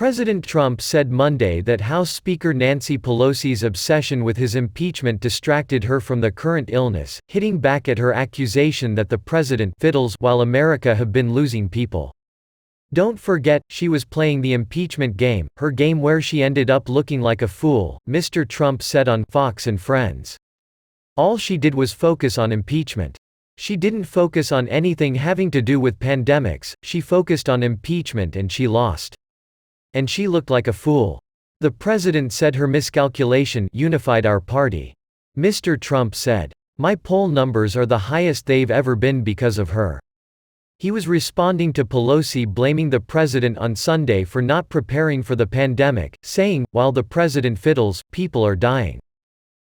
President Trump said Monday that House Speaker Nancy Pelosi's obsession with his impeachment distracted her from the current illness, hitting back at her accusation that the president fiddles while America have been losing people. "Don't forget, she was playing the impeachment game, her game where she ended up looking like a fool," Mr. Trump said on Fox and Friends. "All she did was focus on impeachment. She didn't focus on anything having to do with pandemics, she focused on impeachment and she lost. And she looked like a fool. The president said her miscalculation unified our party." Mr. Trump said, "My poll numbers are the highest they've ever been because of her." He was responding to Pelosi blaming the president on Sunday for not preparing for the pandemic, saying, "While the president fiddles, people are dying."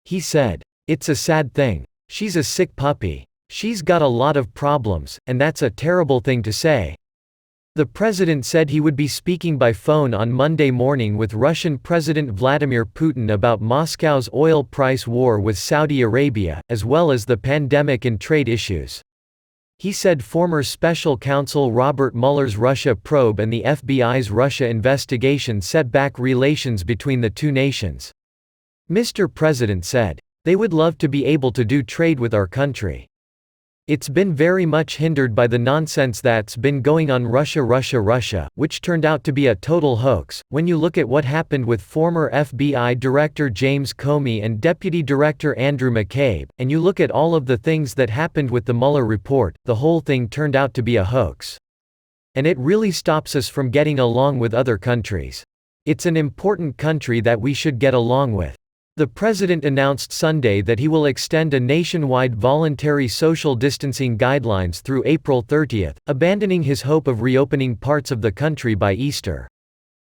He said, "It's a sad thing. She's a sick puppy. She's got a lot of problems, and that's a terrible thing to say." The president said he would be speaking by phone on Monday morning with Russian President Vladimir Putin about Moscow's oil price war with Saudi Arabia, as well as the pandemic and trade issues. He said former special counsel Robert Mueller's Russia probe and the FBI's Russia investigation set back relations between the two nations. Mr. President said, "They would love to be able to do trade with our country. It's been very much hindered by the nonsense that's been going on Russia, which turned out to be a total hoax. When you look at what happened with former FBI Director James Comey and Deputy Director Andrew McCabe, and you look at all of the things that happened with the Mueller report, the whole thing turned out to be a hoax. And it really stops us from getting along with other countries. It's an important country that we should get along with." The president announced Sunday that he will extend a nationwide voluntary social distancing guidelines through April 30, abandoning his hope of reopening parts of the country by Easter.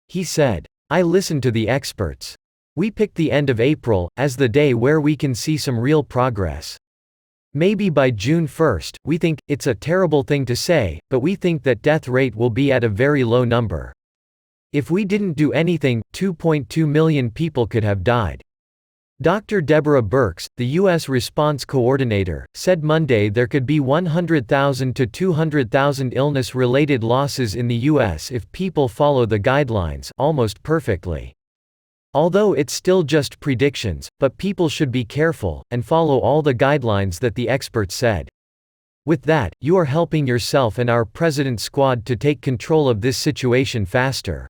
He said, "I listened to the experts. We picked the end of April as the day where we can see some real progress. Maybe by June 1, we think, it's a terrible thing to say, but we think that death rate will be at a very low number. If we didn't do anything, 2.2 million people could have died." Dr. Deborah Birx, the U.S. response coordinator, said Monday there could be 100,000 to 200,000 illness-related losses in the U.S. if people follow the guidelines almost perfectly. Although it's still just predictions, but people should be careful, and follow all the guidelines that the experts said. With that, you are helping yourself and our president's squad to take control of this situation faster.